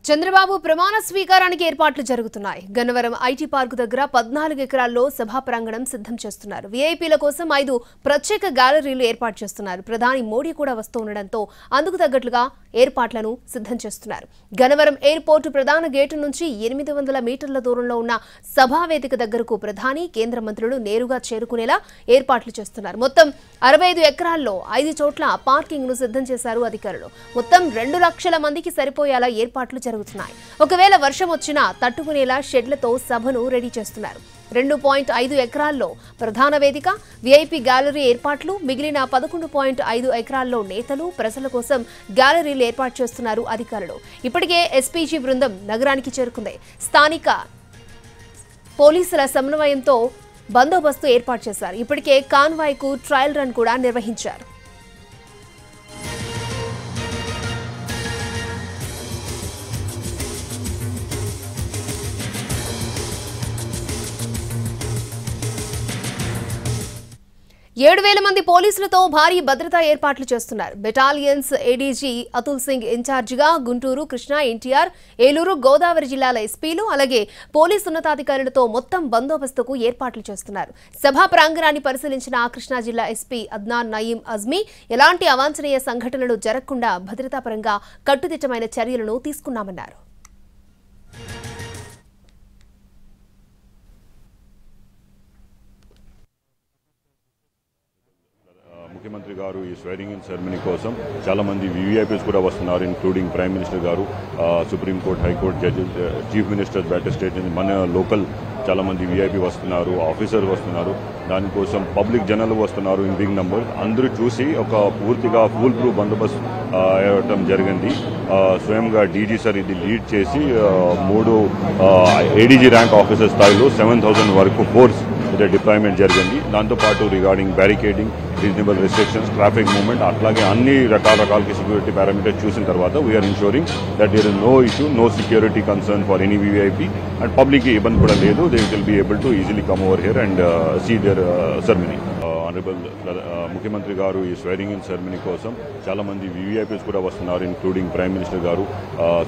చంద్రబాబు ప్రమాణ స్వీకారానికి ఏర్పాట్లు జరుగుతున్నాయి. గన్నవరం ఐటీ పార్క్ దగ్గర 14 ఎకరాల్లో సభా ప్రాంగణం సిద్ధం చేస్తున్నారు. వీఐపీల కోసం 5 ప్రత్యేక గ్యాలరీలు ఏర్పాటు చేస్తున్నారు. ప్రధాని మోడీ కూడా వస్తూ ఉండడంతో అందుకు తగ్గట్లుగా ఏర్పాట్లను సిద్ధం చేస్తున్నారు. గన్నవరం ఎయిర్పోర్టు ప్రధాన గేటు నుంచి 800 మీటర్ల దూరంలో ఉన్న సభా వేదిక దగ్గరకు ప్రధాని, కేంద్ర మంత్రులు నేరుగా చేరుకునేలా ఏర్పాట్లు చేస్తున్నారు. మొత్తం 65 ఎకరాల్లో 5 చోట్ల పార్కింగ్ ను సిద్ధం చేశారు అధికారులు. మొత్తం 2 లక్షల మందికి సరిపోయేలా ఏర్పాట్లు జరుగుతున్నాయి. ఒకవేళ వర్షం వచ్చినా తట్టుకునేలా షెడ్లతో సభను రెడీ చేస్తున్నారు. 2.5 ఎకరాల్లో ప్రధాన వేదిక, వీఐపీ గ్యాలరీ ఏర్పాట్లు, మిగిలిన 11.5 ఎకరాల్లో నేతలు, ప్రజల కోసం గ్యాలరీలు ఏర్పాటు చేస్తున్నారు అధికారులు. ఇప్పటికే ఎస్పీజీ బృందం నగరానికి చేరుకుంది. స్థానిక పోలీసుల సమన్వయంతో బందోబస్తు ఏర్పాటు చేశారు. ఇప్పటికే కాన్వాయ్కు ట్రయల్ రన్ కూడా నిర్వహించారు. మంది పోలీసులతో భారీ భద్రతా ఏర్పాట్లు చేస్తున్నారు. బెటాలియన్స్ ఏడీజీ అతుల్ సింగ్ ఇన్ఛార్జిగా గుంటూరు, కృష్ణా, ఎన్టీఆర్, ఏలూరు, గోదావరి జిల్లాల ఎస్పీలు అలాగే పోలీసు ఉన్నతాధికారులతో మొత్తం బందోబస్తుకు ఏర్పాట్లు చేస్తున్నారు. సభా ప్రాంగణాన్ని పరిశీలించిన కృష్ణా జిల్లా ఎస్పీ అద్నాన్ నయీం అజ్మీ ఎలాంటి అవాంఛనీయ సంఘటనలు జరగకుండా భద్రతాపరంగా కట్టుదిట్టమైన చర్యలను తీసుకున్నామన్నారు. ముఖ్యమంత్రి గారు ఈ స్వేరింగ్ ఇన్ సెరమనీ కోసం చాలా మంది వీవీఐపీస్ కూడా వస్తున్నారు, ఇంక్లూడింగ్ ప్రైమ్ మినిస్టర్ గారు, supreme court, high court judges, chief minister better state నుంచి మన లోకల్ చాలా మంది వీఐపీ వస్తున్నారు, ఆఫీసర్ వస్తున్నారు. దానికోసం పబ్లిక్ జనాలు వస్తున్నారు ఇన్ బిగ్ నంబర్. అందరూ చూసి ఒక పూర్తిగా ఫుల్ ప్రూఫ్ బందోబస్తు ఇవ్వడం జరిగింది. స్వయంగా డీజీ సార్ ఇది లీడ్ చేసి 3 ఏడీజీ ర్యాంక్ ఆఫీసర్ స్థాయిలో 7,000 వరకు ఫోర్స్ డిప్లాయ్మెంట్ జరిగింది. దాంతోపాటు regarding barricading, reasonable restrictions, traffic movement, అట్లాగే అన్ని రకాలకి సెక్యూరిటీ పారామీటర్స్ చూసిన తర్వాత we're ensuring that there is no issue, no security concern for any VIP and public ఇబ్బంది కూడా లేదు. They will be able to easily come over here and see their ceremony. Honourable ముఖ్యమంత్రి గారు ఈ స్వేరింగ్ in ceremony కోసం చాలా మంది వీవీఐపీస్ కూడా వస్తున్నారు, ఇంక్లూడింగ్ ప్రైమ్ మినిస్టర్ గారు,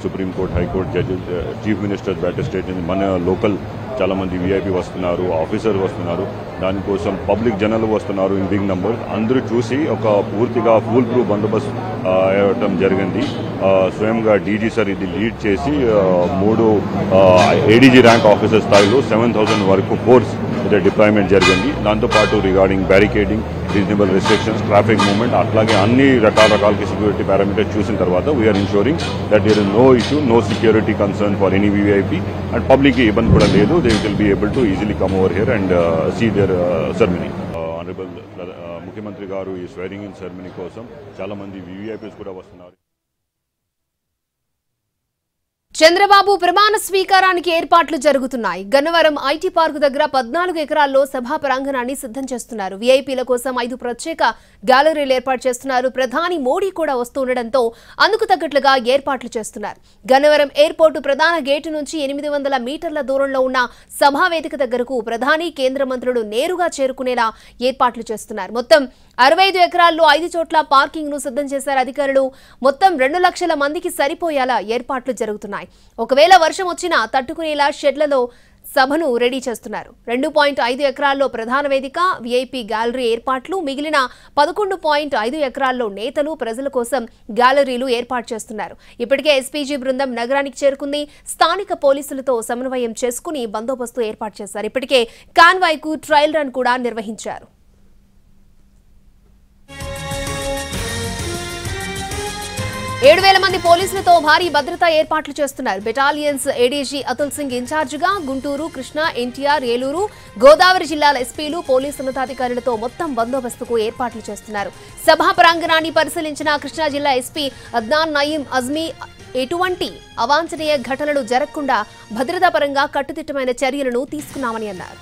supreme court, high court judges, chief minister better state నుంచి మన లోకల్ చాలా మంది వీఐపీ వస్తున్నారు, ఆఫీసర్ వస్తున్నారు. దానికోసం పబ్లిక్ జనాలు వస్తున్నారు ఇన్ బిగ్ నంబర్. అందరూ చూసి ఒక పూర్తిగా ఫుల్ ప్రూఫ్ బందోబస్తు ఇవ్వడం జరిగింది. స్వయంగా డీజీ సార్ ఇది లీడ్ చేసి 3 ఏడీజీ ర్యాంక్ ఆఫీసర్ స్థాయిలో 7,000 వరకు ఫోర్స్ డిప్లాయ్మెంట్ జరిగింది. దాంతోపాటు regarding barricading, reasonable restrictions, traffic movement, అట్లాగే అన్ని రకాలకి సెక్యూరిటీ పారామీటర్స్ చూసిన తర్వాత we're ensuring that there is no issue, no security concern for any VIP and public ఇబ్బంది కూడా లేదు. They will be able to easily come over here and see their ceremony. Honourable ముఖ్యమంత్రి గారు ఈ స్వేరింగ్ in ceremony కోసం చాలా మంది వీవీఐపీస్ కూడా వస్తున్నారు. చంద్రబాబు ప్రమాణ స్వీకారానికి ఏర్పాట్లు జరుగుతున్నాయి. గన్నవరం ఐటీ పార్క్ దగ్గర 14 ఎకరాల్లో సభా ప్రాంగణాన్ని సిద్ధం చేస్తున్నారు. వీఐపీల కోసం 5 ప్రత్యేక గ్యాలరీలు ఏర్పాటు చేస్తున్నారు. ప్రధాని మోడీ కూడా వస్తూ ఉండడంతో అందుకు తగ్గట్లుగా ఏర్పాట్లు చేస్తున్నారు. గన్నవరం ఎయిర్పోర్టు ప్రధాన గేటు నుంచి 800 మీటర్ల దూరంలో ఉన్న సభా వేదిక దగ్గరకు ప్రధాని, కేంద్ర మంత్రులు నేరుగా చేరుకునేలా ఏర్పాట్లు చేస్తున్నారు. మొత్తం 65 ఎకరాల్లో 5 చోట్ల పార్కింగ్ ను సిద్ధం చేశారు అధికారులు. మొత్తం 2 లక్షల మందికి సరిపోయేలా ఏర్పాట్లు జరుగుతున్నాయి. ఒకవేళ వర్షం వచ్చినా తట్టుకునేలా షెడ్లలో సభను రెడీ చేస్తున్నారు. 2.5 ఎకరాల్లో ప్రధాన వేదిక, వీఐపీ గ్యాలరీ ఏర్పాట్లు, మిగిలిన 11.5 ఎకరాల్లో నేతలు, ప్రజల కోసం గ్యాలరీలు ఏర్పాటు చేస్తున్నారు. ఇప్పటికే ఎస్పీజీ బృందం నగరానికి చేరుకుంది. స్థానిక పోలీసులతో సమన్వయం చేసుకుని బందోబస్తు ఏర్పాటు చేశారు. ఇప్పటికే కాన్వాయ్కు ట్రయల్ రన్ కూడా నిర్వహించారు. మంది పోలీసులతో భారీ భద్రతా ఏర్పాట్లు చేస్తున్నారు. బెటాలియన్స్ ఏడీజీ అతుల్ సింగ్ ఇన్ఛార్జిగా గుంటూరు, కృష్ణా, ఎన్టీఆర్, ఏలూరు, గోదావరి జిల్లాల ఎస్పీలు, పోలీసు ఉన్నతాధికారులతో మొత్తం బందోబస్తుకు ఏర్పాట్లు చేస్తున్నారు. సభా ప్రాంగణాన్ని పరిశీలించిన కృష్ణా జిల్లా ఎస్పీ అద్నాన్ నయీం అజ్మీ ఎటువంటి అవాంఛనీయ ఘటనలు జరగకుండా భద్రతాపరంగా కట్టుదిట్టమైన చర్యలను తీసుకున్నామని అన్నారు.